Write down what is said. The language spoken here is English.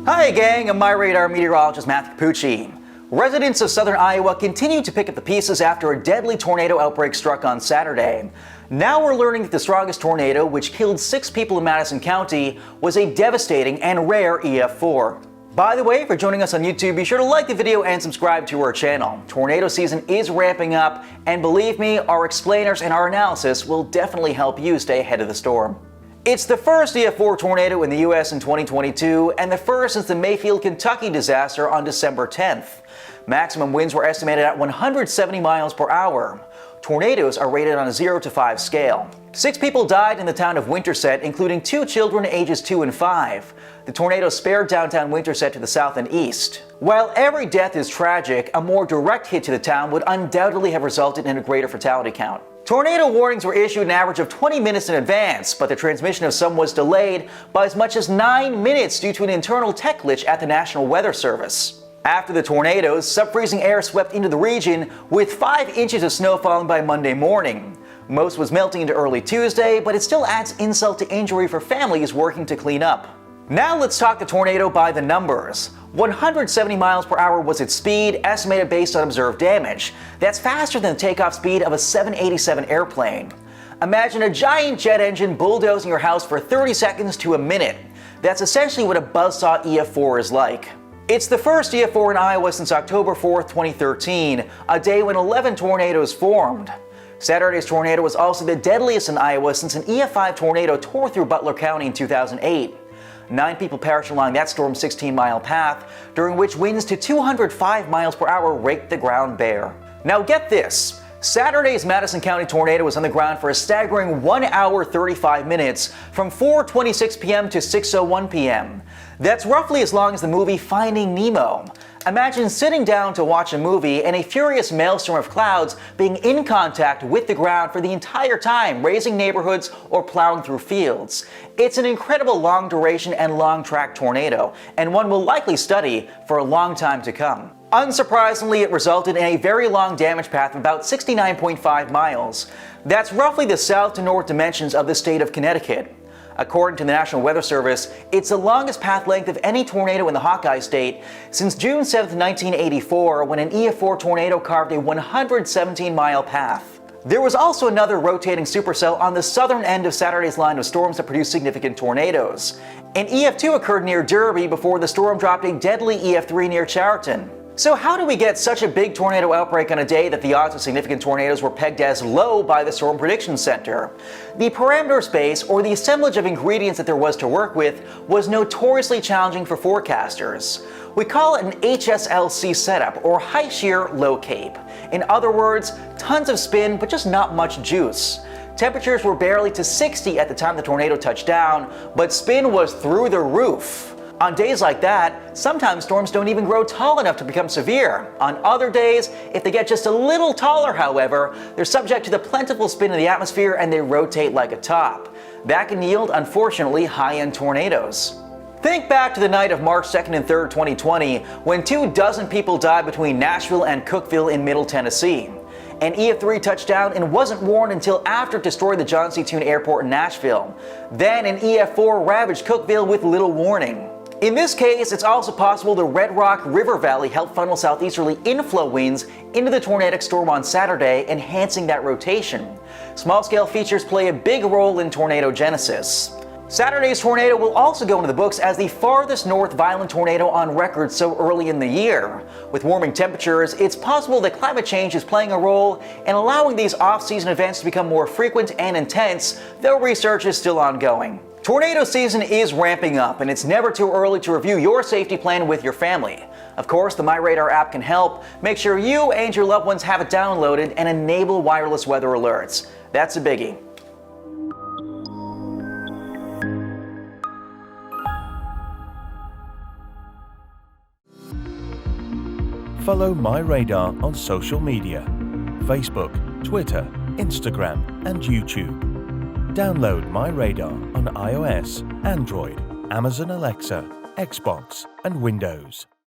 Hi gang, I'm MyRadar meteorologist Matthew Cappucci. Residents of southern Iowa continue to pick up the pieces after a deadly tornado outbreak struck on Saturday. Now we're learning that the strongest tornado, which killed 6 people in Madison County, was a devastating and rare EF4. By the way, if you're joining us on YouTube, be sure to like the video and subscribe to our channel. Tornado season is ramping up, and believe me, our explainers and our analysis will definitely help you stay ahead of the storm. It's the first EF4 tornado in the U.S. in 2022, and the first since the Mayfield, Kentucky disaster on December 10th. Maximum winds were estimated at 170 miles per hour. Tornadoes are rated on a 0 to 5 scale. 6 people died in the town of Winterset, including 2 children ages 2 and 5. The tornado spared downtown Winterset to the south and east. While every death is tragic, a more direct hit to the town would undoubtedly have resulted in a greater fatality count. Tornado warnings were issued an average of 20 minutes in advance, but the transmission of some was delayed by as much as 9 minutes due to an internal tech glitch at the National Weather Service. After the tornadoes, sub-freezing air swept into the region, with 5 inches of snow falling by Monday morning. Most was melting into early Tuesday, but it still adds insult to injury for families working to clean up. Now let's talk the tornado by the numbers. 170 miles per hour was its speed, estimated based on observed damage. That's faster than the takeoff speed of a 787 airplane. Imagine a giant jet engine bulldozing your house for 30 seconds to a minute. That's essentially what a buzzsaw EF4 is like. It's the first EF4 in Iowa since October 4th, 2013, a day when 11 tornadoes formed. Saturday's tornado was also the deadliest in Iowa since an EF5 tornado tore through Butler County in 2008. 9 people perished along that storm's 16-mile path, during which winds to 205 miles per hour raked the ground bare. Now get this, Saturday's Madison County tornado was on the ground for a staggering 1 hour 35 minutes from 4:26 p.m. to 6:01 p.m. That's roughly as long as the movie Finding Nemo. Imagine sitting down to watch a movie and a furious maelstrom of clouds being in contact with the ground for the entire time, razing neighborhoods or plowing through fields. It's an incredible long duration and long track tornado, and one we'll likely study for a long time to come. Unsurprisingly, it resulted in a very long damage path of about 69.5 miles. That's roughly the south to north dimensions of the state of Connecticut. According to the National Weather Service, it's the longest path length of any tornado in the Hawkeye State since June 7, 1984, when an EF4 tornado carved a 117-mile path. There was also another rotating supercell on the southern end of Saturday's line of storms that produced significant tornadoes. An EF2 occurred near Derby before the storm dropped a deadly EF3 near Chariton. So how do we get such a big tornado outbreak on a day that the odds of significant tornadoes were pegged as low by the Storm Prediction Center? The parameter space, or the assemblage of ingredients that there was to work with, was notoriously challenging for forecasters. We call it an HSLC setup, or high shear, low cape. In other words, tons of spin, but just not much juice. Temperatures were barely to 60 at the time the tornado touched down, but spin was through the roof. On days like that, sometimes storms don't even grow tall enough to become severe. On other days, if they get just a little taller, however, they're subject to the plentiful spin of the atmosphere and they rotate like a top. That can yield, unfortunately, high-end tornadoes. Think back to the night of March 2nd and 3rd, 2020, when 24 people died between Nashville and Cookeville in Middle Tennessee. An EF3 touched down and wasn't warned until after it destroyed the John C. Toon Airport in Nashville. Then an EF4 ravaged Cookeville with little warning. In this case, it's also possible the Red Rock River Valley helped funnel southeasterly inflow winds into the tornadic storm on Saturday, enhancing that rotation. Small-scale features play a big role in tornado genesis. Saturday's tornado will also go into the books as the farthest north violent tornado on record so early in the year. With warming temperatures, it's possible that climate change is playing a role in allowing these off-season events to become more frequent and intense, though research is still ongoing. Tornado season is ramping up, and it's never too early to review your safety plan with your family. Of course, the MyRadar app can help. Make sure you and your loved ones have it downloaded and enable wireless weather alerts. That's a biggie. Follow MyRadar on social media: Facebook, Twitter, Instagram, and YouTube. Download MyRadar on iOS, Android, Amazon Alexa, Xbox, and Windows.